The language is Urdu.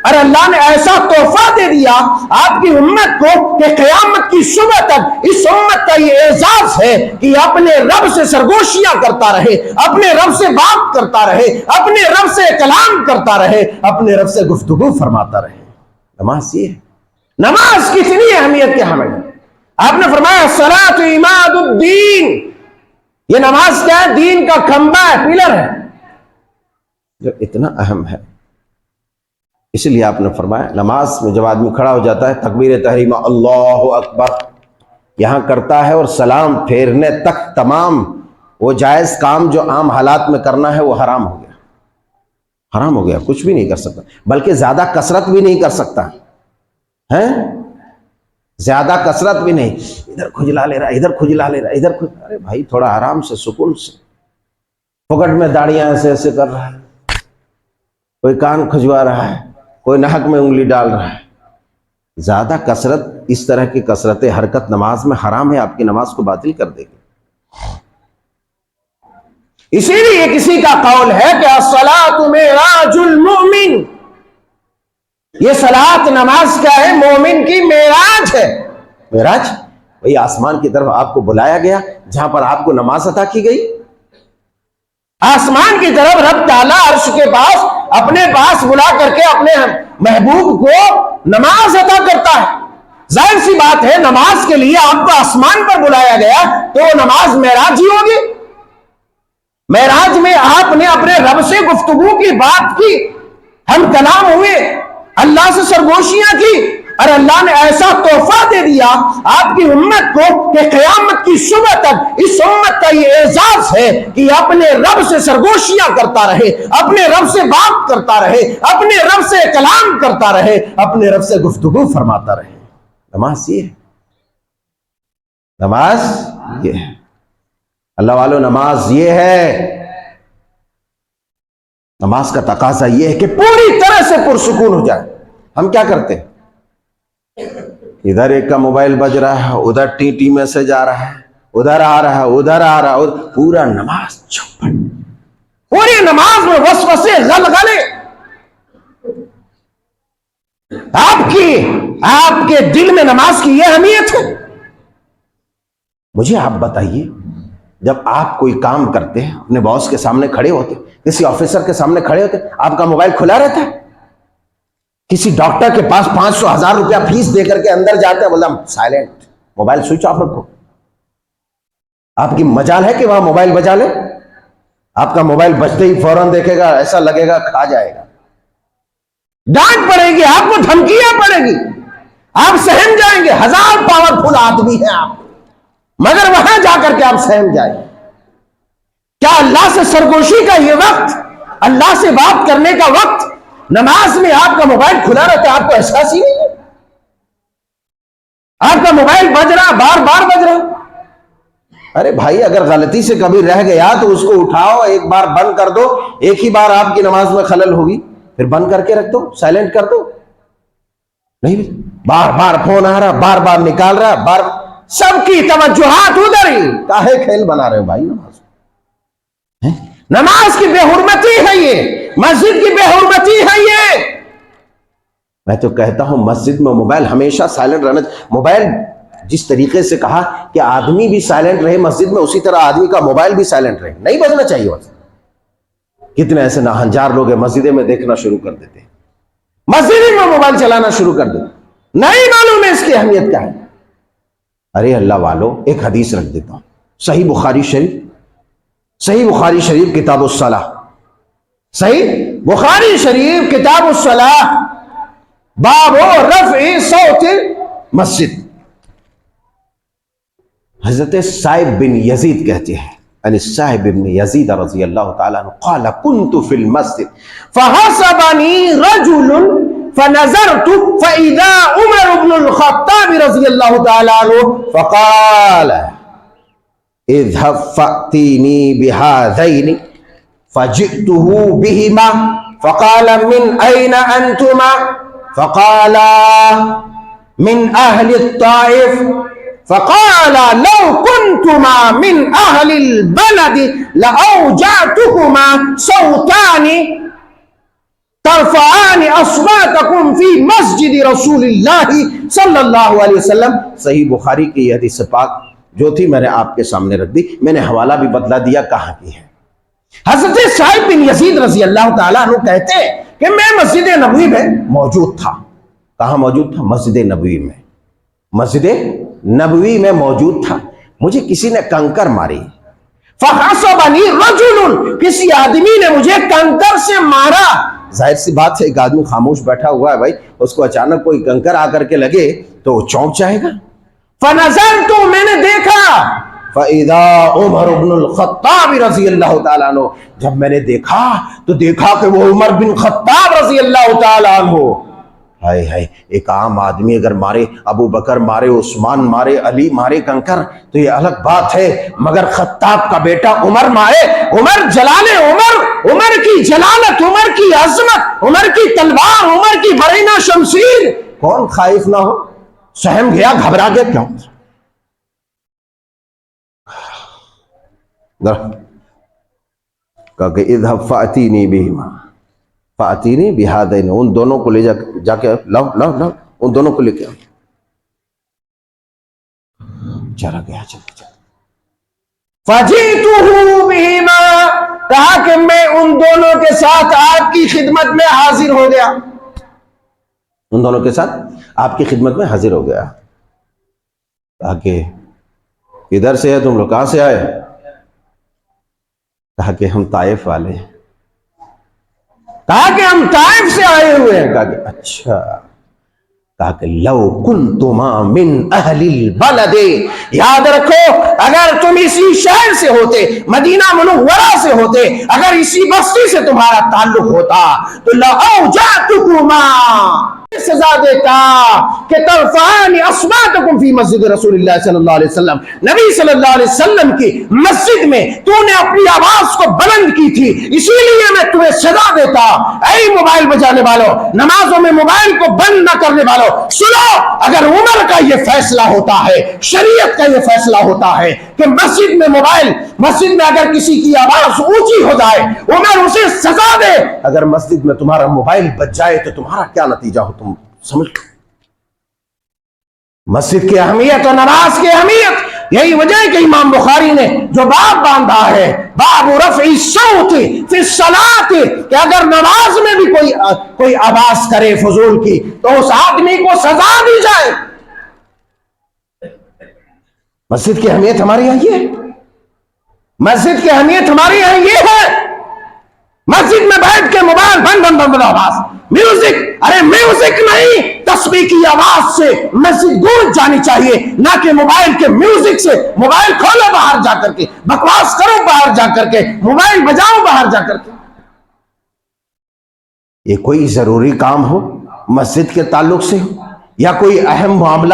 اور اللہ نے ایسا تحفہ دے دیا آپ کی امت کو کہ قیامت کی صبح تک اس امت کا یہ اعزاز ہے کہ اپنے رب سے سرگوشیاں کرتا رہے، اپنے رب سے بات کرتا رہے، اپنے رب سے کلام کرتا رہے، اپنے رب سے گفتگو فرماتا رہے۔ نماز یہ ہے، نماز کتنی اہمیت کے حامل ہے۔ آپ نے فرمایا الصلاۃ عماد الدین، یہ نماز کیا ہے؟ دین کا کھمبا ہے، پلر ہے جو اتنا اہم ہے۔ اس لیے آپ نے فرمایا نماز میں جب آدمی کھڑا ہو جاتا ہے تکبیر تحریمہ اللہ اکبر یہاں کرتا ہے اور سلام پھیرنے تک تمام وہ جائز کام جو عام حالات میں کرنا ہے وہ حرام ہو گیا، حرام ہو گیا، کچھ بھی نہیں کر سکتا، بلکہ زیادہ کثرت بھی نہیں کر سکتا ہے، زیادہ کثرت بھی نہیں، ادھر کھجلا لے رہا ہے، ادھر کھجلا لے رہا ہے، ادھر ارے بھائی تھوڑا آرام سے سکون سے، پکڑ میں داڑیاں ایسے ایسے کر رہا ہے، کوئی کان کھجوا رہا ہے، کوئی نہک میں انگلی ڈال رہا ہے، زیادہ کثرت، اس طرح کی کثرت حرکت نماز میں حرام ہے، آپ کی نماز کو باطل کر دے گی۔ اسی لیے کسی کا قول ہے کہ الصلاۃ معراج المؤمن، یہ صلاۃ نماز کیا ہے؟ مومن کی معراج ہے۔ معراج وہی آسمان کی طرف آپ کو بلایا گیا جہاں پر آپ کو نماز عطا کی گئی، آسمان کی طرف رب تعالیٰ عرش کے پاس اپنے پاس بلا کر کے اپنے محبوب کو نماز عطا کرتا ہے۔ ظاہر سی بات ہے نماز کے لیے آپ کو آسمان پر بلایا گیا تو وہ نماز معراج ہی ہوگی۔ معراج میں آپ نے اپنے رب سے گفتگو کی، بات کی، ہم کلام ہوئے، اللہ سے سرگوشیاں کی، اور اللہ نے ایسا تحفہ دے دیا آپ کی امت کو کہ قیامت کی صبح تک اس امت کا یہ اعزاز ہے کہ اپنے رب سے سرگوشیاں کرتا رہے، اپنے رب سے بات کرتا رہے، اپنے رب سے کلام کرتا رہے، اپنے رب سے گفتگو فرماتا رہے۔ نماز یہ ہے، نماز یہ ہے اللہ والو، نماز یہ ہے۔ نماز کا تقاضا یہ ہے کہ پوری طرح سے پرسکون ہو جائے۔ ہم کیا کرتے ہیں؟ ادھر ایک کا موبائل بج رہا ہے، ادھر ٹی ٹی میسج آ رہا ہے، ادھر آ رہا ہے، ادھر آ رہا ہے، پورا نماز چوپٹ، پوری نماز میں وسوسے غلغلے۔ آپ کے دل میں نماز کی یہ اہمیت ہے؟ مجھے آپ بتائیے، جب آپ کوئی کام کرتے ہیں، اپنے باس کے سامنے کھڑے ہوتے، کسی آفیسر کے سامنے کھڑے ہوتے، آپ کا موبائل کھلا رہتا ہے؟ کسی ڈاکٹر کے پاس 500,000 روپیہ فیس دے کر کے اندر جاتے ہیں، بولتا سائلنٹ، موبائل سوئچ آف رکھو۔ آپ کی مجال ہے کہ وہاں موبائل بجا لے؟ آپ کا موبائل بجتے ہی فوراً دیکھے گا، ایسا لگے گا کھا جائے گا، ڈانٹ پڑے گی، آپ کو دھمکیاں پڑے گی، آپ سہم جائیں گے، 1000 پاورفل آدمی ہیں آپ، مگر وہاں جا کر کے آپ سہم جائیں۔ کیا اللہ سے سرگوشی کا یہ وقت، اللہ سے بات کرنے کا وقت، نماز میں آپ کا موبائل کھلا رہتا ہے، آپ کو احساس ہی نہیں ہے؟ آپ کا موبائل بج رہا، بار بار بج رہا۔ ارے بھائی اگر غلطی سے کبھی رہ گیا تو اس کو اٹھاؤ، ایک بار بند کر دو، ایک ہی بار آپ کی نماز میں خلل ہوگی، پھر بند کر کے رکھ دو، سائلنٹ کر دو۔ نہیں، بار بار فون آ رہا، بار بار نکال رہا، بار سب کی توجہات ادھر ہی، کاہے کھیل بنا رہے ہو بھائی؟ نماز کی بے حرمتی ہے یہ، مسجد کی بے حرمتی ہے یہ۔ میں تو کہتا ہوں مسجد میں موبائل ہمیشہ سائلنٹ رہنا۔ موبائل جس طریقے سے کہا کہ آدمی بھی سائلنٹ رہے مسجد میں، اسی طرح آدمی کا موبائل بھی سائلنٹ رہے، نہیں بجنا چاہیے وقت۔ کتنے ایسے ناہنجار لوگ ہیں مسجدیں میں دیکھنا شروع کر دیتے ہیں، مسجد میں موبائل چلانا شروع کر دیتے، نہیں معلوم ہے اس کی اہمیت کیا ہے۔ ارے اللہ والو، ایک حدیث رکھ دیتا ہوں، صحیح بخاری شریف کتاب الصلاح، صحیح بخاری شریف کتاب الصلاح، باب رفع صوت مسجد۔ حضرت صائب بن یزید کہتے ہیں، عن صائب بن یزید رضی اللہ تعالیٰ عنہ قال كنت في المسجد فحسبني رجل فنظرت فإذا عمر بن الخطاب رضی اللہ تعالیٰ عنہ فقال اذهب فأتيني بهذين فجئته بهما فقال من أين أنتما فقال من أهل الطائف فقال لو كنتما من أهل البلد لأوجعتكما صوتان ترفعان أصواتكم فی مسجد رسول اللہ صلی اللہ علیہ وسلم. صحیح بخاری کی یہ حدیث پاک جو تھی میں نے آپ کے سامنے رکھ دی. میں نے حوالہ بھی بدلا دیا کہاں کی ہے. حضرت سعید بن یزید رضی اللہ تعالیٰ عنہ کہتے ہیں کہ میں مسجد نبوی میں موجود تھا. کہاں موجود تھا؟ مسجد نبوی میں. مسجد نبوی میں موجود تھا. مجھے کسی نے کنکر ماری. فَحَسَبَنِي رَجُلٌ، کسی آدمی نے مجھے کنکر سے مارا. ظاہر سی بات ہے ایک آدمی خاموش بیٹھا ہوا ہے بھائی، اس کو اچانک کوئی کنکر آ کر کے لگے تو وہ چونک جائے گا. فَنَظَرْتُ، میں نے دیکھا. فَإِذَا عمر بن الخطاب رضی اللہ تعالیٰ عنہ، جب میں نے دیکھا تو دیکھا کہ وہ عمر بن خطاب رضی اللہ تعالیٰ عنہ. ہائے ہائے، ایک عام آدمی اگر مارے، ابو بکر مارے، عثمان مارے، علی مارے کنکر تو یہ الگ بات ہے، مگر خطاب کا بیٹا عمر مارے. عمر جلال عمر کی جلالت، عمر کی عظمت، عمر کی تلوار، عمر کی مرینا شمشیر، کون خائف نہ ہو؟ سہم گیا، گھبرا گیا کیوں؟ کہا کہ اذهب فاتینی بہما فاتینی بہذین، ان دونوں کو لے جا کے لاؤ ان دونوں کو لے کے آؤ. چلا گیا چلا. فجئتہ بہما، کہا کہ میں ان دونوں کے ساتھ آپ کی خدمت میں حاضر ہو گیا. ان دونوں کے ساتھ آپ کی خدمت میں حاضر ہو گیا. کہا کہ کدھر سے ہے تم لوگ، کہاں سے آئے؟ کہا کہ ہم طائف والے ہیں. کہا کہ ہم طائف سے آئے ہوئے ہیں. کہا کہ اچھا. کہا کہ لو کنتما من اہل البلد، یاد رکھو اگر تم اسی شہر سے ہوتے، مدینہ منورہ سے ہوتے، اگر اسی بستی سے تمہارا تعلق ہوتا تو لأوجعتکما، سزا دیتا کہ ترفعان اصواتکم فی مسجد رسول اللہ صلی اللہ علیہ وسلم، نبی صلی اللہ علیہ وسلم کی مسجد میں تو نے اپنی آواز کو بلند کی تھی، اسی لیے میں تمہیں سزا دیتا. اے موبائل بجانے والوں، نمازوں میں موبائل کو بند نہ کرنے والوں، سنو، اگر عمر کا یہ فیصلہ ہوتا ہے، شریعت کا یہ فیصلہ ہوتا ہے کہ مسجد میں اگر کسی کی آواز اونچی ہو جائے، عمر اسے سزا دے. اگر مسجد میں تمہارا موبائل بج جائے تو تمہارا کیا نتیجہ ہو، تم سمجھ لو. مسجد کی اہمیت اور نماز کی اہمیت، یہی وجہ ہے کہ امام بخاری نے جو باب باندھا ہے، باب رفع الصوت فی الصلاۃ، کہ اگر نماز میں بھی کوئی آواز کرے فضول کی تو اس آدمی کو سزا دی جائے. مسجد کی اہمیت ہمارے یہاں یہ ہے. مسجد کی اہمیت ہمارے یہاں یہ ہے. مسجد میں بیٹھ کے موبائل بند آواز، میوزک، ارے میوزک نہیں، تسبیح کی آواز سے مسجد گونج جانی چاہیے، نہ کہ موبائل کے میوزک سے. موبائل کھولو باہر جا کر کے، بکواس کرو باہر جا کر کے، موبائل بجاؤ باہر جا کر کے. یہ کوئی ضروری کام ہو مسجد کے تعلق سے ہو یا کوئی اہم معاملہ